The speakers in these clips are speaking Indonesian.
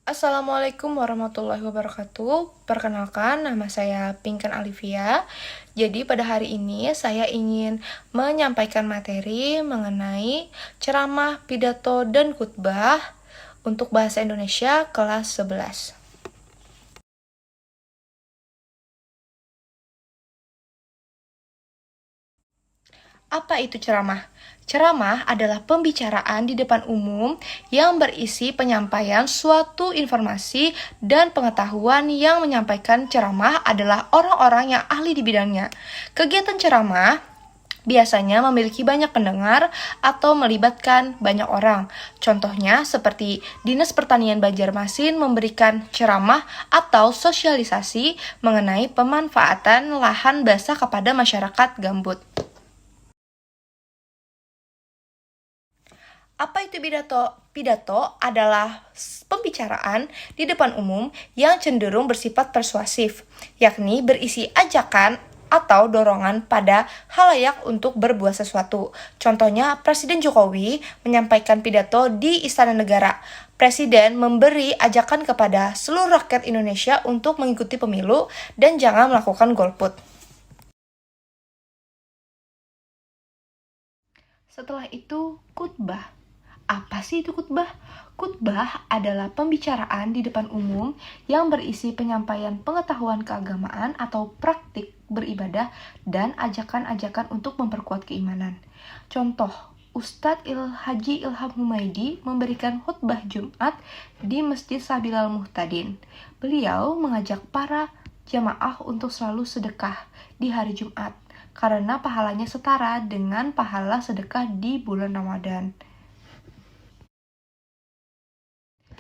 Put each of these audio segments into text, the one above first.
Assalamualaikum warahmatullahi wabarakatuh. Perkenalkan, nama saya Pinkan Alivia. Jadi pada hari ini saya ingin menyampaikan materi mengenai ceramah, pidato, dan khutbah untuk bahasa Indonesia kelas 11. Apa itu ceramah? Ceramah adalah pembicaraan di depan umum yang berisi penyampaian suatu informasi dan pengetahuan. Yang menyampaikan ceramah adalah orang-orang yang ahli di bidangnya. Kegiatan ceramah biasanya memiliki banyak pendengar atau melibatkan banyak orang. Contohnya seperti Dinas Pertanian Banjarmasin memberikan ceramah atau sosialisasi mengenai pemanfaatan lahan basah kepada masyarakat gambut. Apa itu pidato? Pidato adalah pembicaraan di depan umum yang cenderung bersifat persuasif, yakni berisi ajakan atau dorongan pada halayak untuk berbuat sesuatu. Contohnya, Presiden Jokowi menyampaikan pidato di Istana Negara. Presiden memberi ajakan kepada seluruh rakyat Indonesia untuk mengikuti pemilu dan jangan melakukan golput. Setelah itu, khutbah. Apa sih itu khutbah? Khutbah adalah pembicaraan di depan umum yang berisi penyampaian pengetahuan keagamaan atau praktik beribadah dan ajakan-ajakan untuk memperkuat keimanan. Contoh, Ustadz Haji Ilham Humaidi memberikan khutbah Jumat di Masjid Sabilal Muhtadin. Beliau mengajak para jamaah untuk selalu sedekah di hari Jumat, karena pahalanya setara dengan pahala sedekah di bulan Ramadan.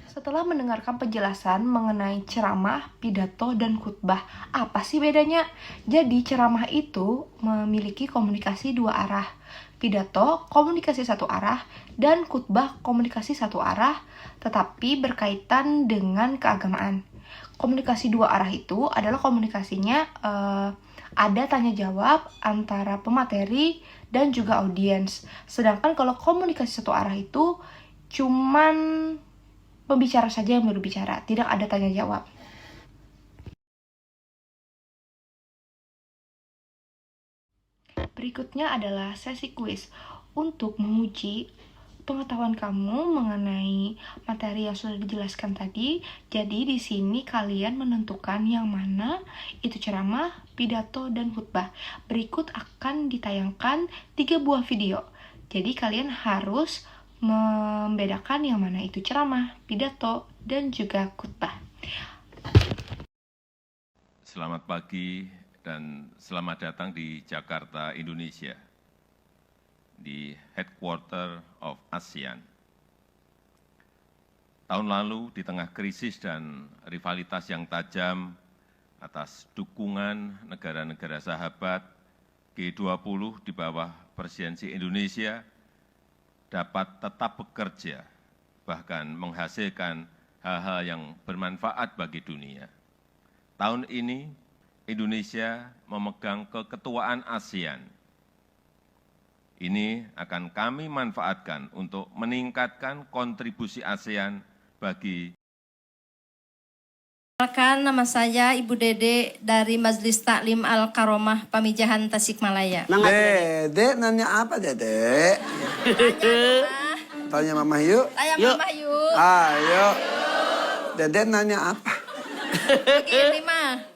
Setelah mendengarkan penjelasan mengenai ceramah, pidato, dan khutbah, apa sih bedanya? Jadi ceramah itu memiliki komunikasi dua arah. Pidato komunikasi satu arah dan khutbah komunikasi satu arah, tetapi berkaitan dengan keagamaan. Komunikasi dua arah itu adalah komunikasinya ada tanya jawab antara pemateri dan juga audiens. Sedangkan kalau komunikasi satu arah itu cuman pembicara saja yang berbicara, tidak ada tanya jawab. Berikutnya adalah sesi kuis untuk menguji pengetahuan kamu mengenai materi yang sudah dijelaskan tadi. Jadi di sini kalian menentukan yang mana itu ceramah, pidato, dan khutbah. Berikut akan ditayangkan 3 buah video. Jadi kalian harus membedakan yang mana itu ceramah, pidato, dan juga khutbah. Selamat pagi dan selamat datang di Jakarta, Indonesia, di headquarter of ASEAN. Tahun lalu, di tengah krisis dan rivalitas yang tajam atas dukungan negara-negara sahabat, G20 di bawah presidensi Indonesia dapat tetap bekerja, bahkan menghasilkan hal-hal yang bermanfaat bagi dunia. Tahun ini, Indonesia memegang keketuaan ASEAN. Ini akan kami manfaatkan untuk meningkatkan kontribusi ASEAN bagi. Perkenalkan, nama saya Ibu Dede dari Majelis Taklim Al-Karomah Pamijahan Tasikmalaya. Dede, nanya apa Dede? Tanya Mama yuk. Tanya Mama yuk. Ayo. Dede nanya apa? Begini mah,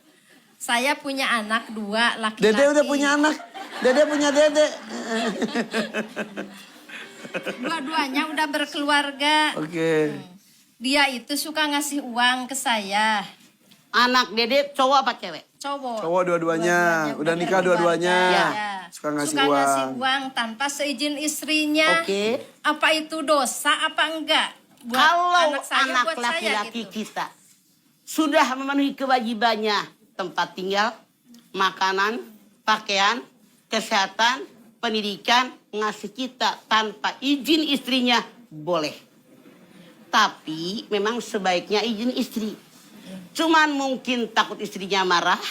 saya punya anak 2 laki-laki. Dede udah punya anak. Dede punya dede. Dua-duanya udah berkeluarga. Oke. Dia itu suka ngasih uang ke saya. Anak Dede cowok apa cewek? Cowok. Cowok dua-duanya. Udah nikah dua-duanya. Ya. Suka ngasih Suka uang. ngasih uang tanpa seizin istrinya. Oke. Apa itu dosa apa enggak? Buat Kalau saya, anak buat saya laki-laki gitu. kita sudah memenuhi kewajibannya, tempat tinggal, makanan, pakaian, kesehatan, pendidikan, ngasih kita tanpa izin istrinya, boleh. Tapi memang sebaiknya izin istri. Cuman mungkin takut istrinya marah,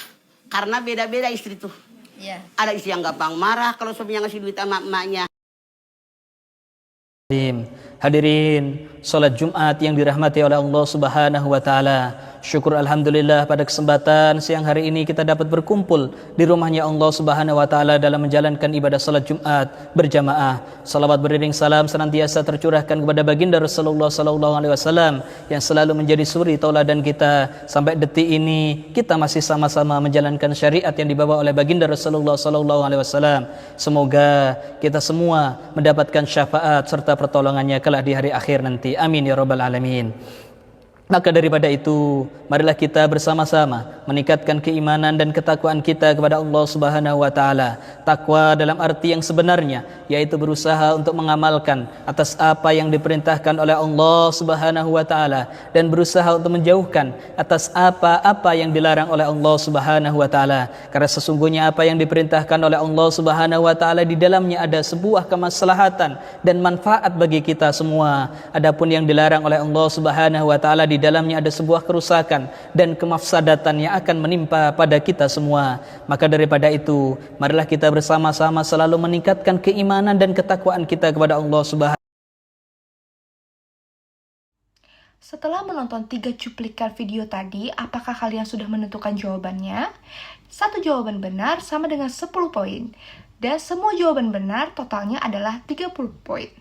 karena beda-beda istri tuh. Ya. Ada istri yang gampang marah kalau suaminya ngasih duit sama emaknya. Hadirin salat Jumat yang dirahmati oleh Allah Subhanahu wa taala. Syukur alhamdulillah pada kesempatan siang hari ini kita dapat berkumpul di rumahnya Allah Subhanahu wa taala dalam menjalankan ibadah salat Jumat berjamaah. Salawat beriring salam senantiasa tercurahkan kepada baginda Rasulullah sallallahu alaihi wasallam yang selalu menjadi suri tauladan kita sampai detik ini kita masih sama-sama menjalankan syariat yang dibawa oleh baginda Rasulullah sallallahu alaihi wasallam. Semoga kita semua mendapatkan syafaat serta pertolongannya kelak di hari akhir nanti. Amin ya rabbal alamin. Maka daripada itu, marilah kita bersama-sama meningkatkan keimanan dan ketakwaan kita kepada Allah Subhanahu wa taala. Takwa dalam arti yang sebenarnya yaitu berusaha untuk mengamalkan atas apa yang diperintahkan oleh Allah Subhanahu wa taala dan berusaha untuk menjauhkan atas apa-apa yang dilarang oleh Allah Subhanahu wa taala. Karena sesungguhnya apa yang diperintahkan oleh Allah Subhanahu wa taala di dalamnya ada sebuah kemaslahatan dan manfaat bagi kita semua. Adapun yang dilarang oleh Allah Subhanahu wa taala di dalamnya ada sebuah kerusakan dan kemafsadatan yang akan menimpa pada kita semua. Maka daripada itu, marilah kita bersama-sama selalu meningkatkan keimanan dan ketakwaan kita kepada Allah Subhanahu. Setelah menonton 3 cuplikan video tadi, apakah kalian sudah menentukan jawabannya? Satu jawaban benar sama dengan 10 poin. Dan semua jawaban benar totalnya adalah 30 poin.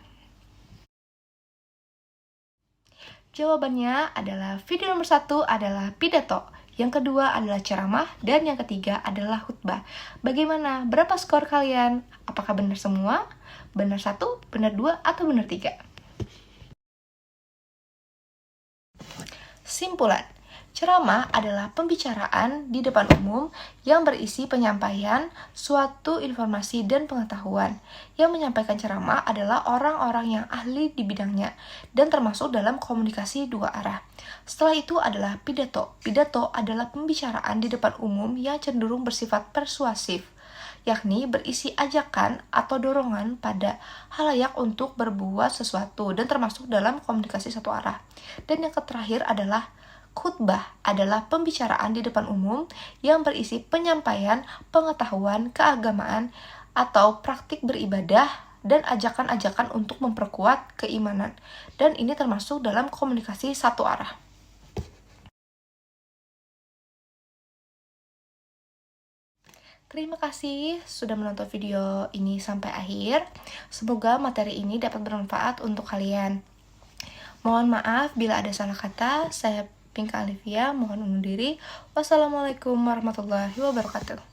Jawabannya adalah video nomor 1 adalah pidato, yang kedua adalah ceramah, dan yang ketiga adalah khutbah. Bagaimana? Berapa skor kalian? Apakah benar semua? Benar 1, benar 2, atau benar 3? Simpulan. Ceramah adalah pembicaraan di depan umum yang berisi penyampaian suatu informasi dan pengetahuan. Yang menyampaikan ceramah adalah orang-orang yang ahli di bidangnya dan termasuk dalam komunikasi dua arah. Setelah itu adalah pidato. Pidato adalah pembicaraan di depan umum yang cenderung bersifat persuasif, yakni berisi ajakan atau dorongan pada halayak untuk berbuat sesuatu dan termasuk dalam komunikasi satu arah. Dan yang terakhir adalah khutbah, adalah pembicaraan di depan umum yang berisi penyampaian pengetahuan keagamaan atau praktik beribadah dan ajakan-ajakan untuk memperkuat keimanan. Dan ini termasuk dalam komunikasi satu arah. Terima kasih sudah menonton video ini sampai akhir. Semoga materi ini dapat bermanfaat untuk kalian. Mohon maaf bila ada salah kata. Saya Pinka Alivia, mohon undur diri. Wassalamualaikum warahmatullahi wabarakatuh.